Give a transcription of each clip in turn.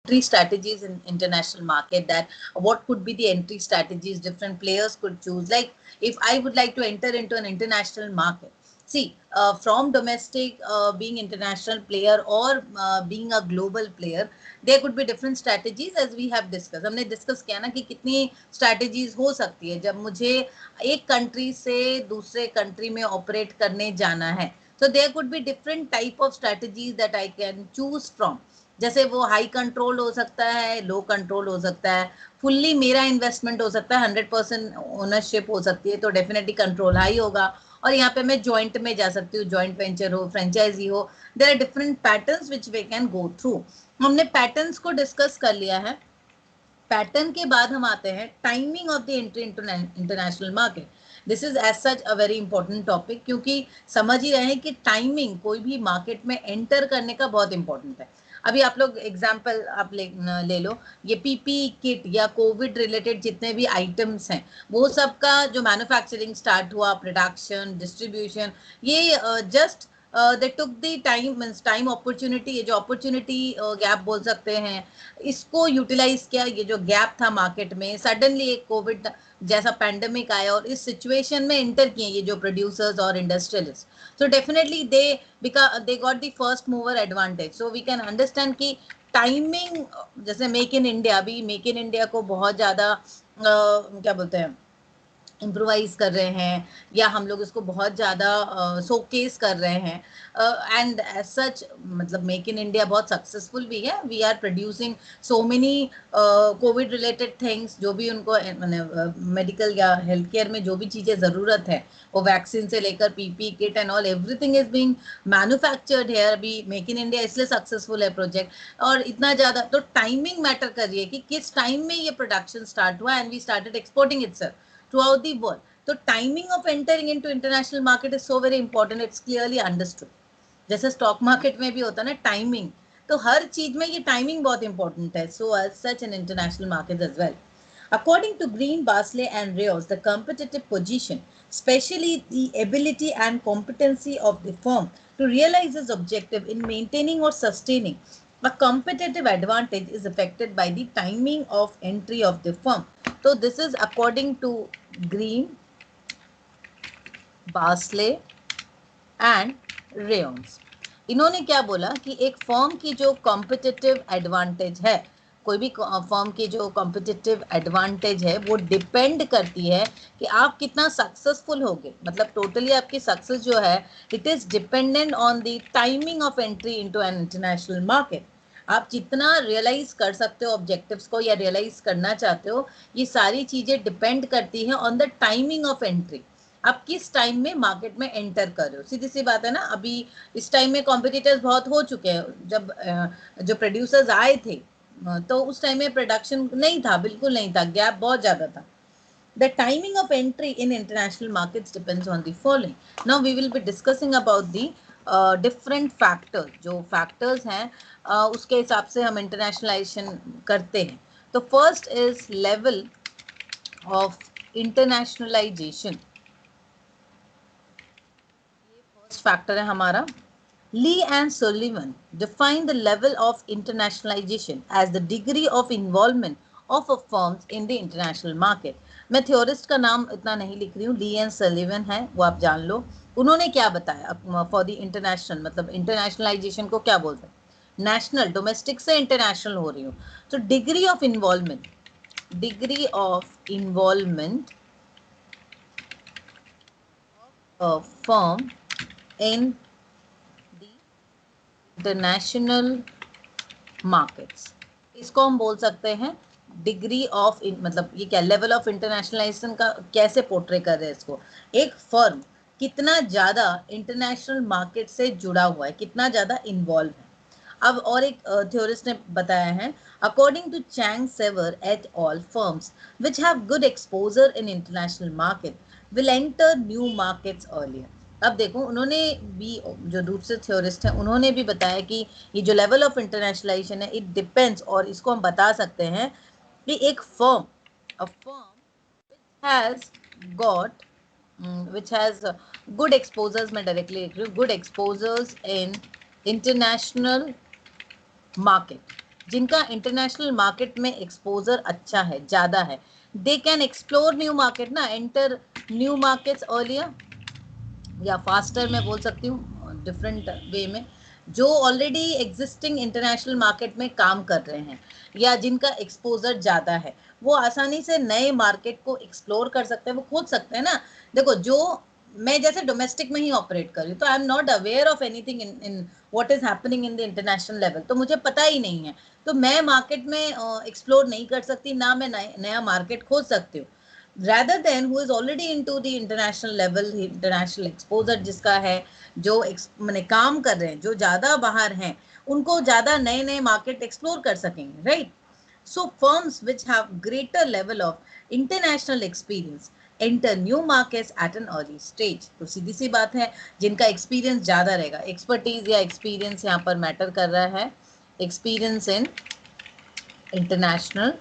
entry strategies in international market, that what could be the entry strategies different players could choose. Like if I would like to enter into an international market, see, from domestic, being international player, or being a global player, there could be different strategies as we have discussed. हमने discuss किया ना कि कितनी strategies हो सकती है जब मुझे एक country से दूसरे country में operate करने जाना है. So there could be different type of strategies that I can choose from. जैसे वो हाई कंट्रोल हो सकता है, लो कंट्रोल हो सकता है, फुल्ली मेरा इन्वेस्टमेंट हो सकता है, 100% ओनरशिप हो सकती है, तो डेफिनेटली कंट्रोल हाई होगा. और यहाँ पे मैं जॉइंट में जा सकती हूँ, जॉइंट वेंचर हो, फ्रेंचाइजी हो. There are different patterns which we can go through. हमने पैटर्न्स को डिस्कस कर लिया है. पैटर्न के बाद हम आते हैं timing of the entry into international market. This is as such a very important topic, क्योंकि समझ ही रहे हैं कि टाइमिंग कोई भी मार्केट में एंटर करने का बहुत इंपॉर्टेंट है. अभी आप लोग एग्जांपल आप ले लो, ये पीपी किट या कोविड रिलेटेड जितने भी आइटम्स हैं, वो सब का जो मैन्युफैक्चरिंग स्टार्ट हुआ, प्रोडक्शन, डिस्ट्रीब्यूशन, ये just they took the time, means time opportunity, ये जो अपॉर्चुनिटी गैप बोल सकते हैं, इसको यूटिलाइज किया. ये जो गैप था मार्केट में, सडनली एक कोविड जैसा पैंडेमिक आया और इस सिचुएशन में एंटर किए ये जो प्रोड्यूसर्स और industrialist. So definitely they got the first mover advantage. So we can understand कि टाइमिंग, जैसे मेक इन इंडिया, अभी मेक इन इंडिया को बहुत ज़्यादा क्या बोलते हैं, इम्प्रोवाइज कर रहे हैं, या हम लोग इसको बहुत ज़्यादा शोकेस कर रहे हैं. एंड एज सच मतलब मेक इन इंडिया बहुत सक्सेसफुल भी है. We are producing so many COVID related things, जो भी उनको मेडिकल या हेल्थ केयर में जो भी चीज़ें ज़रूरत है, वो वैक्सीन से लेकर PP kit and all, everything is being manufactured here. अभी मेक इन इंडिया इसलिए सक्सेसफुल है प्रोजेक्ट, और इतना ज़्यादा. तो टाइमिंग मैटर कर रही है कि किस टाइम में ये प्रोडक्शन स्टार्ट हुआ, and we started exporting itself throughout the world. So timing of entering into international market is so very important. It's clearly understood. जैसे स्टॉक मार्केट में भी होता है ना टाइमिंग, तो हर चीज में ये टाइमिंग बहुत इंपॉर्टेंट है. So as such in international markets as well. According to Green, Barsley and Rios, the competitive position, especially the ability and competency of the firm to realize its objective in maintaining or sustaining a competitive advantage is affected by the timing of entry of the firm. So this is according to Green, Barsley and Rayones. इन्होंने क्या बोला कि एक firm की जो competitive advantage है, कोई भी फर्म की जो कॉम्पिटिटिव एडवांटेज है, वो डिपेंड करती है कि आप कितना सक्सेसफुल होगे. मतलब टोटली आपकी सक्सेस जो है, it is dependent on the timing of entry into an international market. आप जितना रियलाइज कर सकते हो ऑब्जेक्टिव्स को, या रियलाइज करना चाहते हो, ये सारी चीजें डिपेंड करती हैं on the timing of entry. आप किस टाइम में मार्केट में एंटर कर रहे हो. सीधी सी बात है ना, अभी इस टाइम में कॉम्पिटिटर्स बहुत हो चुके हैं. जब जो प्रोड्यूसर्स आए थे, तो उस टाइम में प्रोडक्शन नहीं था, बिल्कुल नहीं था, गैप बहुत ज्यादा था. The timing of entry in international markets depends on the following. Now we will be discussing about the different factors. जो factors हैं, उसके हिसाब से हम internationalization करते हैं. तो first is level of internationalization. ये first factor है हमारा. Lee and Sullivan define the level of internationalization as the degree of involvement of a firms in the international market. मैं theorist का नाम इतना नहीं लिख रही हूँ, ली एंड सलिवन है, वो आप जान लो. उन्होंने क्या बताया फॉर द इंटरनेशनल, मतलब इंटरनेशनलाइजेशन को क्या बोलते हैं, नेशनल, डोमेस्टिक से इंटरनेशनल हो रही हूँ. तो degree of involvement of firm in international markets, इसको हम बोल सकते हैं डिग्री ऑफ, मतलब ये क्या लेवल ऑफ इंटरनेशनलाइजेशन का कैसे पोर्ट्रे कर रहे हैं इसको. एक फर्म कितना ज्यादा इंटरनेशनल मार्केट से जुड़ा हुआ है, कितना ज्यादा इन्वॉल्व है. अब और एक थ्योरिस्ट ने बताया है, according to Chang Saver et al, firms which have good exposure in international market will enter new markets earlier. अब देखो, उन्होंने भी, जो दूसरे थ्योरिस्ट हैं, उन्होंने भी बताया कि ये जो लेवल ऑफ इंटरनेशनलाइजेशन है, इट डिपेंड्स, और इसको हम बता सकते हैं कि एक firm, a firm has got which has good exposures, मैं डायरेक्टली लिख रही हूँ, गुड एक्सपोजर्स इन इंटरनेशनल मार्केट जिनका इंटरनेशनल मार्केट में एक्सपोजर अच्छा है, ज्यादा है, they can explore new market ना, एंटर न्यू मार्केट्स अर्लियर, या फास्टर मैं बोल सकती हूँ डिफरेंट वे में, जो ऑलरेडी एग्जिस्टिंग इंटरनेशनल मार्केट में काम कर रहे हैं या जिनका एक्सपोजर ज़्यादा है, वो आसानी से नए मार्केट को एक्सप्लोर कर सकते हैं, वो खोज सकते हैं ना। देखो, जो मैं जैसे डोमेस्टिक में ही ऑपरेट कर रही हूँ, तो I am not aware of anything in what is happening in the international level, तो मुझे पता ही नहीं है, तो मैं मार्केट में एक्सप्लोर नहीं कर सकती, ना मैं नया मार्केट खोज सकती हूँ। rather than who is already into the international level, international exposure जिसका है, जो मैंने काम कर रहे हैं, जो ज्यादा बाहर हैं, उनको ज्यादा नए नए मार्केट एक्सप्लोर कर सकेंगे, right. So firms which have greater level of international experience enter new markets at an early stage. तो सीधी सी बात है, जिनका एक्सपीरियंस ज्यादा रहेगा, एक्सपर्टीज या एक्सपीरियंस यहाँ पर मैटर कर रहा है, एक्सपीरियंस इन इंटरनेशनल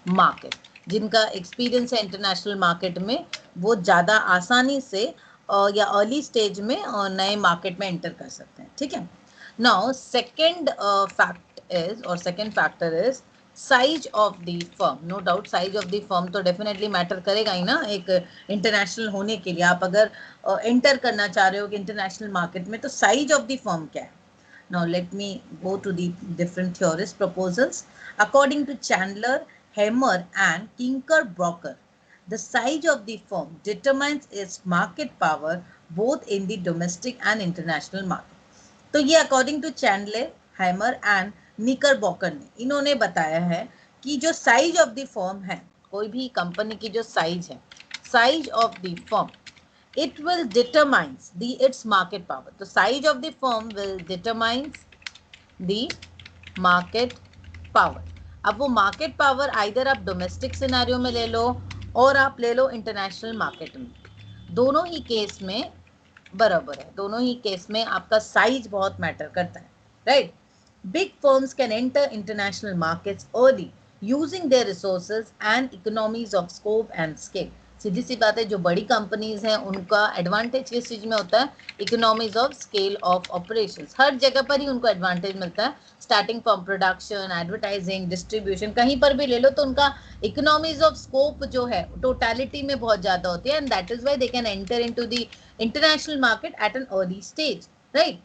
मार्केट, जिनका एक्सपीरियंस है इंटरनेशनल मार्केट में, वो ज़्यादा आसानी से या अर्ली स्टेज में नए मार्केट में एंटर कर सकते हैं, ठीक है। नाउ सेकंड फैक्ट इज, और second factor is size of the firm. No doubt size of the firm तो डेफिनेटली मैटर करेगा ही ना, एक इंटरनेशनल होने के लिए। आप अगर एंटर करना चाह रहे हो कि इंटरनेशनल मार्केट में, तो साइज ऑफ द फर्म क्या है। Now let me go to the different theorist proposals. According to Chandler, Hammer and Kinker-Brocker, the size of the firm determines its market power both in the domestic and international market. तो ये according to Chandler, Hammer and Knickerbocker ने, इन्होंने बताया है कि जो size of the firm है, कोई भी कंपनी की जो size है, size of the firm, it will determines the its market power. The size of the firm will determines the market power. अब वो market power either आप domestic scenario में ले लो और आप ले लो international market में, दोनों ही केस में बराबर है, दोनों ही केस में आपका साइज बहुत मैटर करता है, right. Big firms can enter international markets early using their resources and economies of scope and scale. सीधी सी बात है, जो बड़ी कंपनीज हैं उनका एडवांटेज किस चीज में होता है, economies of scale of operations, हर जगह पर ही उनको एडवांटेज मिलता है, starting from production, advertising, distribution, कहीं पर भी ले लो तो उनका इकोनॉमीज ऑफ स्कोप जो है टोटलिटी में बहुत ज्यादा होती है, and that is why they can enter into the international market at an early stage, right.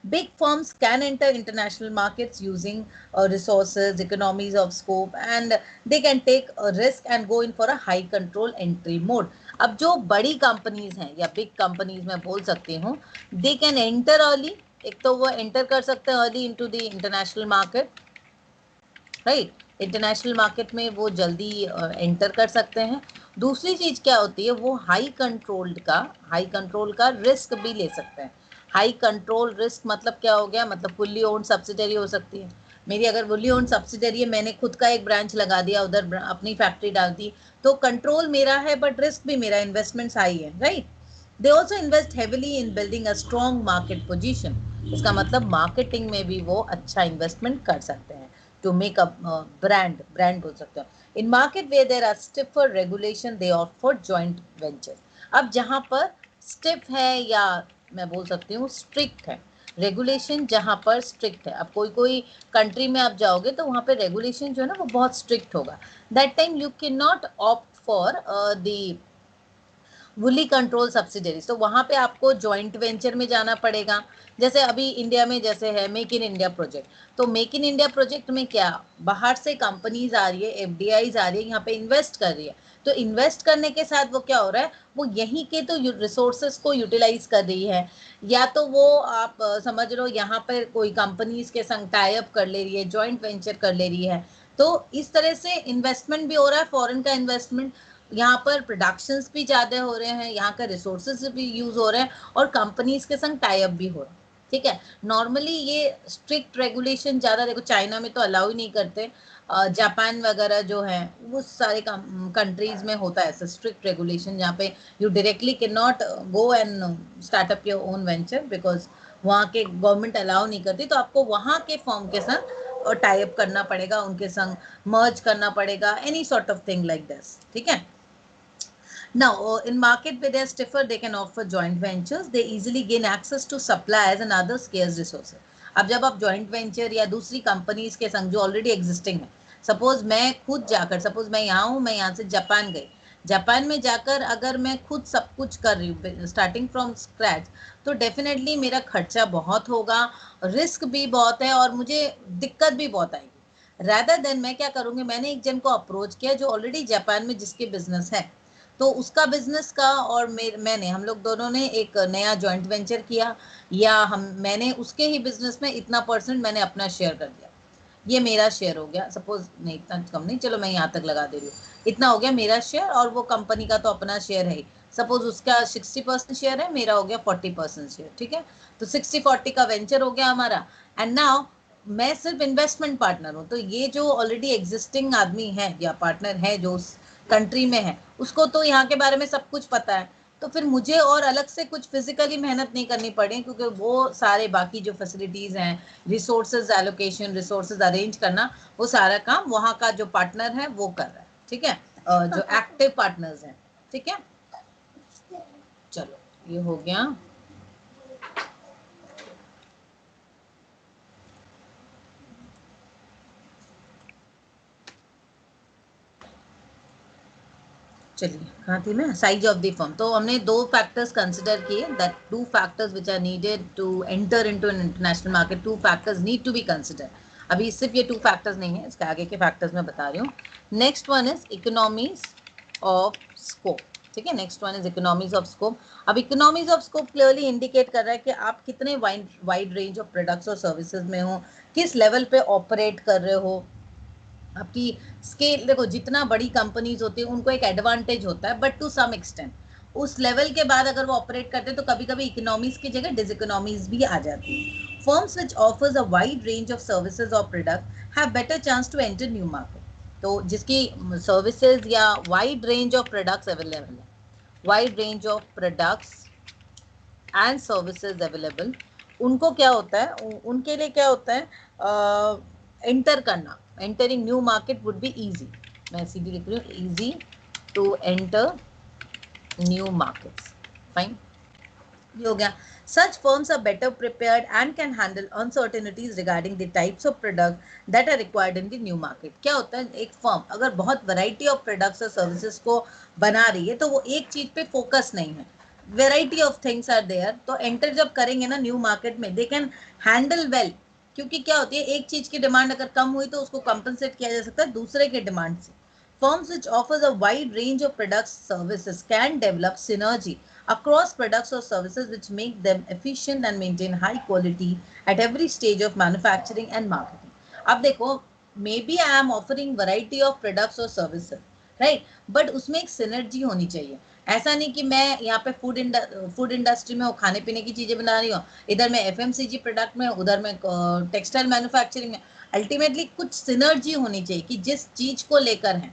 Big firms can enter international markets using resources, economies of scope, and they can take a risk and go in for a high control entry mode. अब जो बड़ी companies हैं या big companies मैं बोल सकती हूँ, they can enter early, एक तो वो एंटर कर सकते हैं early into the international market, right, international market में वो जल्दी एंटर कर सकते हैं। दूसरी चीज क्या होती है, वो हाई कंट्रोल का रिस्क भी ले सकते हैं। हाई कंट्रोल रिस्क मतलब क्या हो गया, मतलब फुल्ली ओन्ड सब्सिडरी हो सकती है। मेरी अगर फुल्ली ओन्ड सब्सिडरी है, मैंने खुद का एक ब्रांच लगा दिया, उधर अपनी फैक्ट्री डाल दी, तो कंट्रोल मेरा है बट रिस्क भी मेरा, इन्वेस्टमेंट्स हाई है, right. They also invest heavily in building a strong market position, इसका मतलब मार्केटिंग में भी वो अच्छा इन्वेस्टमेंट कर सकते हैं, टू मेक अ ब्रांड बोल सकते हो। In market where there are stiffer regulation, they opt for joint venture. अब जहां पर स्टिफ है या मैं बोल सकती हूँ स्ट्रिक्ट है रेगुलेशन, जहां पर स्ट्रिक्ट है, अब कोई कंट्री में आप जाओगे तो वहां पे रेगुलेशन जो है ना वो बहुत स्ट्रिक्ट होगा, that time you can not opt for the woolly control subsidiaries, तो वहां पे आपको जॉइंट वेंचर में जाना पड़ेगा। जैसे अभी इंडिया में जैसे है मेक इन इंडिया प्रोजेक्ट, तो मेक इन इंडिया प्रोजेक्ट में क्या, बाहर से कंपनीज आ रही है, एफडीआईज आ रही है, यहाँ पे इन्वेस्ट कर रही है, तो इन्वेस्ट करने के साथ वो क्या हो रहा है, वो यहीं के तो रिसोर्सेज को यूटिलाइज कर रही है, या तो वो आप समझ लो यहाँ पर कोई कंपनीज के संग टाई अप कर ले रही है, जॉइंट वेंचर कर ले रही है, तो इस तरह से इन्वेस्टमेंट भी हो रहा है, फॉरेन का इन्वेस्टमेंट, यहाँ पर प्रोडक्शंस भी ज्यादा हो रहे हैं, यहाँ का रिसोर्सेज भी यूज हो रहे हैं, और कंपनीज के संग टाई अप भी हो रहा है, ठीक है। नॉर्मली ये स्ट्रिक्ट रेगुलेशन ज्यादा, देखो चाइना में तो अलाउ ही नहीं करते, जापान वगैरह जो है वो सारे कंट्रीज में होता है ऐसा स्ट्रिक्ट रेगुलेशन, जहाँ पे you directly can not go and start up your own venture, because वहाँ के गवर्नमेंट अलाउ नहीं करती, तो आपको वहाँ के फॉर्म के संग टाई अप करना पड़ेगा, उनके संग मर्ज करना पड़ेगा, any sort of thing like this, ठीक है। Now, in market where they are stiffer, they can offer joint ventures. They easily gain access to suppliers and other scarce resources. अब जब आप जॉइंट वेंचर या दूसरी कंपनीज के संग जो ऑलरेडी एग्जिस्टिंग है, सपोज मैं खुद जाकर, सपोज मैं यहाँ हूँ, मैं यहाँ से जापान गई, जापान में जाकर अगर मैं खुद सब कुछ कर रही हूँ स्टार्टिंग फ्रॉम स्क्रैच, तो डेफिनेटली मेरा खर्चा बहुत होगा, रिस्क भी बहुत है और मुझे दिक्कत भी बहुत आएगी। रैदर देन मैं क्या करूँगी, मैंने एक जन को अप्रोच किया जो ऑलरेडी जापान में जिसके बिजनेस है, तो उसका बिजनेस का और मैंने, हम लोग दोनों ने एक नया जॉइंट वेंचर किया, या मैंने उसके ही बिजनेस में इतना परसेंट मैंने अपना शेयर कर दिया, ये मेरा शेयर हो गया, सपोज नहीं इतना कम नहीं, चलो मैं यहाँ तक लगा दे रही हूँ, इतना हो गया मेरा शेयर, और वो कंपनी का तो अपना शेयर है, सपोज उसका 60% शेयर है, मेरा हो गया 40% शेयर, ठीक है, तो 60-40 का वेंचर हो गया हमारा। एंड नाउ मैं सिर्फ इन्वेस्टमेंट पार्टनर हूँ, तो ये जो ऑलरेडी एग्जिस्टिंग आदमी है या पार्टनर है जो उस कंट्री में है, उसको तो यहाँ के बारे में सब कुछ पता है, तो फिर मुझे और अलग से कुछ फिजिकली मेहनत नहीं करनी पड़े, क्योंकि वो सारे बाकी जो फैसिलिटीज हैं, रिसोर्सेज एलोकेशन, रिसोर्सेज अरेंज करना, वो सारा काम वहाँ का जो पार्टनर है वो कर रहा है, ठीक है, जो एक्टिव पार्टनर्स हैं, ठीक है। चलो ये हो गया। चलिए कहाँ थी मैं, साइज ऑफ द फर्म। तो हमने दो फैक्टर्स कंसिडर किए, that two factors which are needed to enter into an international market, two factors need to be consider. अभी सिर्फ ये टू फैक्टर्स नहीं है, इसके आगे के फैक्टर्स मैं बता रही हूँ। Next one is economies of scope, ठीक है, next one is economies of scope. अब economies of scope clearly indicate कर रहा है कि आप कितने वाइड रेंज ऑफ प्रोडक्ट्स और सर्विसेज में हो, किस लेवल पे ऑपरेट कर रहे हो, आपकी स्केल। देखो जितना बड़ी कंपनीज होती है उनको एक एडवांटेज होता है, बट टू सम एक्सटेंट उस लेवल के बाद अगर वो ऑपरेट करते हैं तो कभी कभी इकोनॉमीज की जगह डिसइकोनॉमीज भी आ जाती है। Firms which offers a wide range of services और product have better chance to enter new market. तो जिसकी सर्विसेज या wide range of products available है, wide range of products and services available, उनको क्या होता है, उनके लिए क्या होता है, एंटर करना, entering new market would be easy. मैं सीधी लिख रही हूँ, easy to enter new markets, fine, ये हो गया। Such firms are better prepared and can handle uncertainties regarding the types of products that are required in the new market। क्या होता है, एक फर्म अगर बहुत वैरायटी ऑफ प्रोडक्ट्स और सर्विसेज को बना रही है तो वो एक चीज पे फोकस नहीं है, variety of things are there, तो एंटर जब करेंगे ना न्यू मार्केट में, दे कैन हैंडल वेल, क्योंकि क्या होती है, एक चीज की डिमांड अगर कम हुई तो उसको कंपनसेट किया जा सकता है दूसरे के डिमांड से। Firms which offers a wide range of products services can develop synergy across products or services, which make them efficient and maintain high quality at every stage of manufacturing and marketing। अब देखो, maybe I am offering variety of products or services, right, but उसमें एक synergy होनी चाहिए। ऐसा नहीं कि मैं यहाँ पे फूड इंडस्ट्री में खाने पीने की चीजें बना रही हूँ, इधर मैं एफएमसीजी प्रोडक्ट में, उधर मैं टेक्सटाइल मैन्युफैक्चरिंग में। अल्टीमेटली कुछ सिनर्जी होनी चाहिए कि जिस चीज को लेकर है,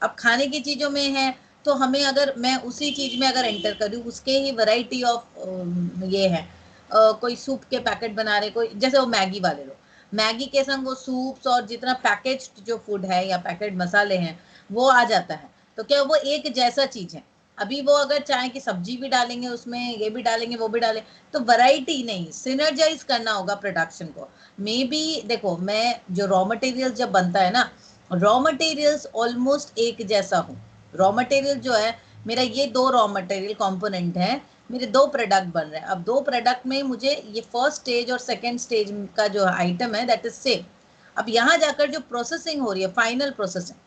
अब खाने की चीजों में है तो हमें, अगर मैं उसी चीज में अगर एंटर करूँ, उसके ही वैरायटी ऑफ ये है, कोई सूप के पैकेट बना रहे, कोई जैसे वो मैगी वाले लोग, मैगी के संग वो सूप्स और जितना पैकेज्ड जो फूड है या पैकेट मसाले हैं वो आ जाता है, तो क्या वो एक जैसा चीज है। अभी वो अगर चाहे कि सब्जी भी डालेंगे उसमें, ये भी डालेंगे, वो भी डालें, तो वैरायटी नहीं, सिनर्जाइज करना होगा प्रोडक्शन को। मे बी देखो, मैं जो रॉ मटेरियल जब बनता है ना, रॉ मटेरियल्स ऑलमोस्ट एक जैसा हो, रॉ मटेरियल जो है मेरा, ये दो रॉ मटेरियल कंपोनेंट है, मेरे दो प्रोडक्ट बन रहे हैं। अब दो प्रोडक्ट में मुझे ये फर्स्ट स्टेज और सेकंड स्टेज का जो आइटम है दैट इज सेम। अब यहाँ जाकर जो प्रोसेसिंग हो रही है, फाइनल प्रोसेसिंग,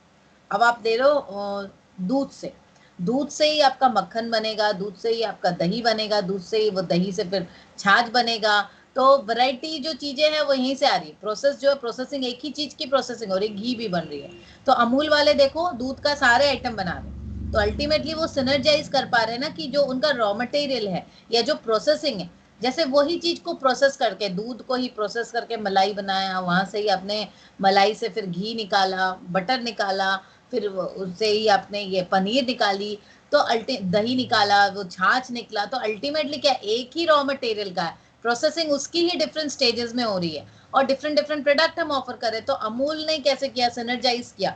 अब आप दे रहे हो दूध से, दूध से ही आपका मक्खन बनेगा, दूध से ही आपका दही बनेगा, दूध से ही वो दही से फिर छाछ बनेगा, तो वैरायटी जो चीजें हैं वो यहीं से आ रही है। प्रोसेस जो है, प्रोसेसिंग एक ही चीज की प्रोसेसिंग हो रही है, घी भी बन रही है। तो अमूल वाले देखो दूध का सारे आइटम बना रहे हैं, तो अल्टीमेटली वो सिनर्जाइज कर पा रहे हैं ना, कि जो उनका रॉ मटेरियल है या जो प्रोसेसिंग है, जैसे वही चीज को प्रोसेस करके, दूध को ही प्रोसेस करके मलाई बनाया, वहां से ही आपने मलाई से फिर घी निकाला, बटर निकाला, फिर उससे ही आपने ये पनीर निकाली, तो दही निकाला, वो छाछ निकला, तो अल्टीमेटली क्या, एक ही रॉ मटेरियल का है, प्रोसेसिंग उसकी ही डिफरेंट स्टेजेस में हो रही है, और डिफरेंट डिफरेंट प्रोडक्ट हम ऑफर करें। तो अमूल ने कैसे किया, सिनर्जाइज किया।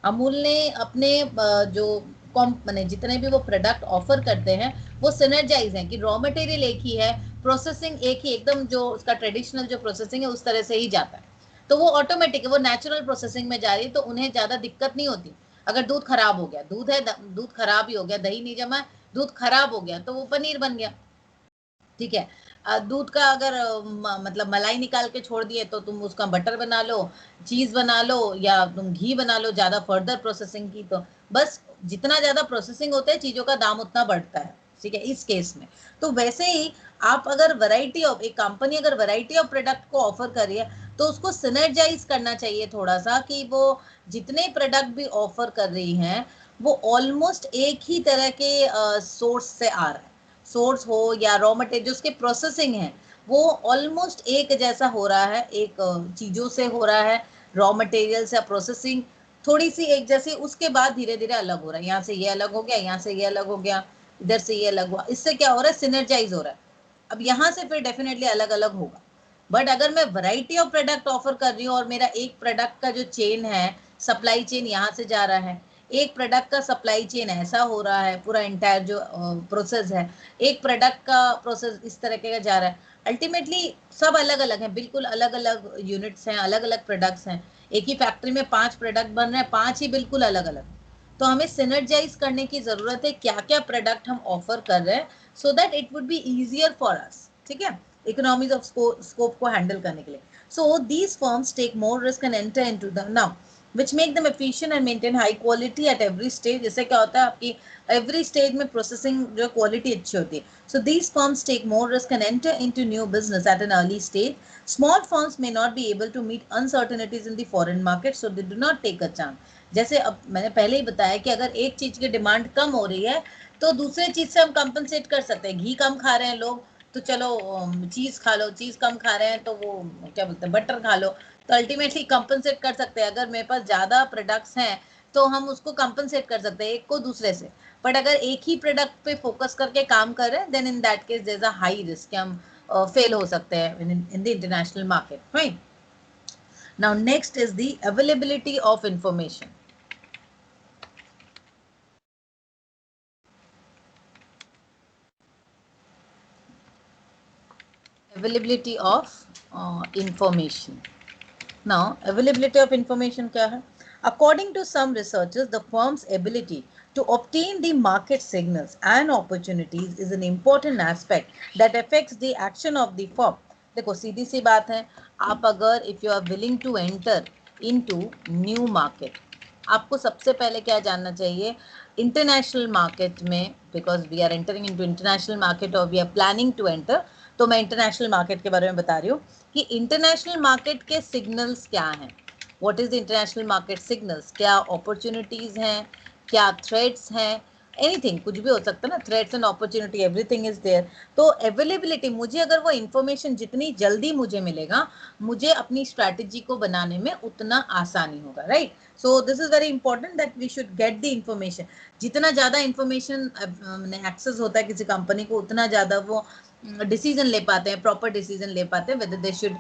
अमूल ने अपने जो मैंने जितने भी वो प्रोडक्ट ऑफर करते हैं वो सिनर्जाइज हैं, कि रॉ मटेरियल एक ही है, प्रोसेसिंग एक ही एकदम जो उसका ट्रेडिशनल जो प्रोसेसिंग है उस तरह से ही जाता है, तो वो ऑटोमेटिक है, वो नेचुरल प्रोसेसिंग में जा रही है, तो उन्हें ज्यादा दिक्कत नहीं होती। अगर दूध खराब हो गया, दूध है, दूध खराब ही हो गया, दही नहीं जमा, दूध खराब हो गया तो वो पनीर बन गया, ठीक है। दूध का अगर मतलब मलाई निकाल के छोड़ दिए तो तुम उसका बटर बना लो, चीज बना लो, या तुम घी बना लो, ज्यादा फर्दर प्रोसेसिंग की तो बस जितना ज्यादा प्रोसेसिंग होता है चीजों का दाम उतना बढ़ता है, ठीक है, इस केस में। तो वैसे ही आप अगर वैरायटी ऑफ, एक कंपनी अगर वैरायटी ऑफ प्रोडक्ट को ऑफर कर रही है तो उसको सिनर्जाइज करना चाहिए थोड़ा सा, कि वो जितने प्रोडक्ट भी ऑफर कर रही हैं वो ऑलमोस्ट एक ही तरह के सोर्स से आ रहा है, सोर्स हो या रॉ मटेरियल जो उसके प्रोसेसिंग है वो ऑलमोस्ट एक जैसा हो रहा है, एक चीजों से हो रहा है, रॉ मटेरियल से प्रोसेसिंग थोड़ी सी एक जैसी, उसके बाद धीरे धीरे अलग हो रहा है, यहाँ से ये अलग हो गया, यहाँ से ये अलग हो गया, इधर से ये अलग हुआ, इससे क्या हो रहा है, सिनर्जाइज हो रहा है। अब यहाँ से फिर डेफिनेटली अलग अलग होगा, बट अगर मैं वैरायटी ऑफ प्रोडक्ट ऑफर कर रही हूँ और मेरा एक प्रोडक्ट का जो चेन है, सप्लाई चेन यहाँ से जा रहा है, एक प्रोडक्ट का सप्लाई चेन ऐसा हो रहा है, पूरा इंटायर जो प्रोसेस है, एक प्रोडक्ट का प्रोसेस इस तरह का जा रहा है, अल्टीमेटली सब अलग अलग है, बिल्कुल अलग अलग यूनिट्स हैं, अलग अलग प्रोडक्ट्स हैं, एक ही फैक्ट्री में 5 प्रोडक्ट बन रहे हैं, 5 ही बिल्कुल अलग अलग। तो हमें सिनर्जाइज करने की जरूरत है, क्या क्या प्रोडक्ट हम ऑफर कर रहे हैं, so that it would be easier for us, ठीक है, इकोनॉमीज ऑफ स्कोप को हैंडल करने के लिए। So these firms take more risk and enter into the now which make them efficient and maintain high quality at every stage। जैसे क्या होता है आपकी every stage में processing जो quality अच्छी होती है। So these firms take more risk and enter into new business at an early stage। Small firms may not be able to meet uncertainties in the foreign market, so they do not take a chance। जैसे अब मैंने पहले ही बताया कि अगर एक चीज की डिमांड कम हो रही है तो दूसरे चीज से हम कंपनसेट कर सकते हैं। घी कम खा रहे हैं लोग तो चलो चीज खा लो, चीज कम खा रहे हैं तो वो क्या बोलते हैं बटर खा लो, तो अल्टीमेटली कंपनसेट कर सकते हैं। अगर मेरे पास ज्यादा प्रोडक्ट्स हैं तो हम उसको कंपनसेट कर सकते हैं एक को दूसरे से, बट अगर एक ही प्रोडक्ट पे फोकस करके काम कर रहे हैं then in that case there is a high risk कि हम फेल हो सकते हैं in the international market, right. Now next is the availability of information. availability of information। Now availability of information क्या है? According to some researchers, the firm's ability to obtain the market signals and opportunities is an important aspect that affects the action of the firm। देखो सीधी सी बात है, आप अगर if you are willing to enter into new market, आपको सबसे पहले क्या जानना चाहिए इंटरनेशनल मार्केट में, because we are entering into international market और we are planning to enter, तो मैं इंटरनेशनल मार्केट के बारे में बता रही हूँ कि इंटरनेशनल मार्केट के सिग्नल्स क्या हैं, what is the international market signals, क्या अपॉर्चुनिटीज हैं, क्या थ्रेट्स हैं, एनीथिंग कुछ भी हो सकता है ना, threats and opportunity everything is there. तो अवेलेबिलिटी, मुझे अगर वो इंफॉर्मेशन जितनी जल्दी मुझे मिलेगा मुझे अपनी स्ट्रैटेजी को बनाने में उतना आसानी होगा, right. So this is very important that we should get the information. जितना ज्यादा इंफॉर्मेशन एक्सेस होता है किसी कंपनी को उतना ज्यादा वो डिसीजन ले पाते हैं, प्रॉपर डिसीजन ले पाते हैं whether they should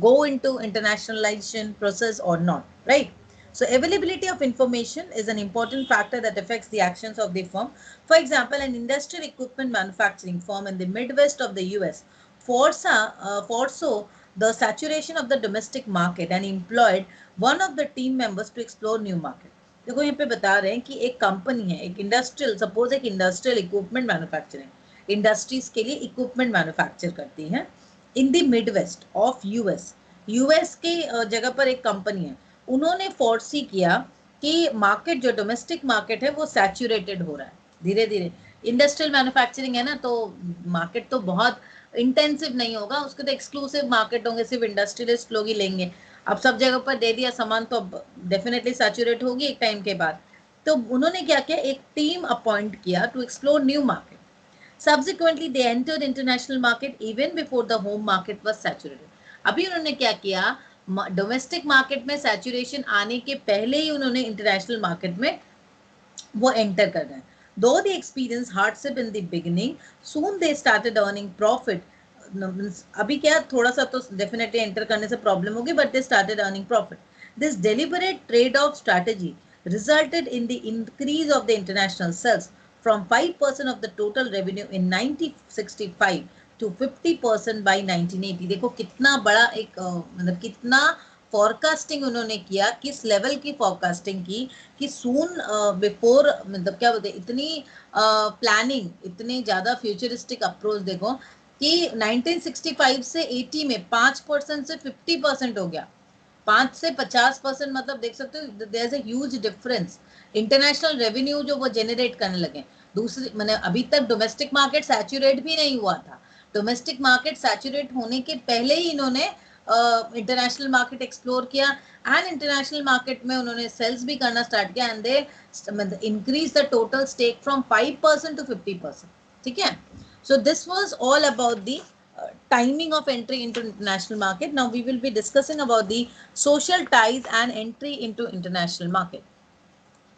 go into internationalization process or not, right। So availability of information is an important factor that affects the actions of the firm। For example, an industrial equipment manufacturing firm in the Midwest of the US foresaw the saturation of the domestic market and employed one of the team members to explore new market। देखो यहाँ पे बता रहे हैं कि एक company है, एक इंडस्ट्रियल, सपोज एक इंडस्ट्रियल इक्विपमेंट मैन्युफैक्चरिंग इंडस्ट्रीज के लिए इक्विपमेंट मैन्युफैक्चर करती है in the Midwest of US. US के जगह पर एक कंपनी है, उन्होंने फोर्सी किया कि मार्केट जो डोमेस्टिक मार्केट है वो सैचुरेटेड हो रहा है धीरे धीरे। इंडस्ट्रियल मैन्युफैक्चरिंग है ना, तो मार्केट तो बहुत इंटेंसिव नहीं होगा, उसके तो एक्सक्लूसिव मार्केट होंगे, सिर्फ इंडस्ट्रियलिस्ट लोग ही लेंगे। अब सब जगह पर दे दिया सामान तो डेफिनेटली सैचुरेट होगी एक टाइम के बाद। तो उन्होंने क्या किया, एक टीम अपॉइंट किया to explore new market. Subsequently, they entered international market even before the home market was saturated। अभी उन्होंने क्या किया, डोमेस्टिक मार्केट में सैचुरेशन आने के पहले ही उन्होंने इंटरनेशनल मार्केट में वो एंटर कर रहे हैं। Though they experienced hardship in the beginning, soon they started earning profit। अभी क्या थोड़ा सा तो डेफिनेटली एंटर करने से प्रॉब्लम होगी, but they started earning profit. This deliberate trade off strategy resulted in the increase of the international sales from 5% of the total revenue in 1965 to 50% by 1980. देखो कितना बड़ा एक मतलब कितना फोरकास्टिंग उन्होंने किया, किस लेवल की फोरकास्टिंग की कि सून बिफोर मतलब क्या बोलते इतनी प्लानिंग, इतने ज्यादा फ्यूचरिस्टिक अप्रोच। देखो कि 1965 से 80 में 5% से 50% हो गया, 5 से 50%, मतलब देख सकते हो there is a huge difference. International revenue जो वो जनरेट करने लगे। दूसरी मैंने अभी तक डोमेस्टिक मार्केट सैचुरेट भी नहीं हुआ था। डोमेस्टिक मार्केट सैचुरेट होने के पहले ही इन्होंने इंटरनेशनल मार्केट एक्सप्लोर किया, एंड इंटरनेशनल मार्केट में उन्होंने सेल्स भी करना स्टार्ट किया, and they increase the total stake from 5% to 50%। ठीक है, so this was all about the timing of entry into international market. Now we will be discussing about the social ties and entry into international market.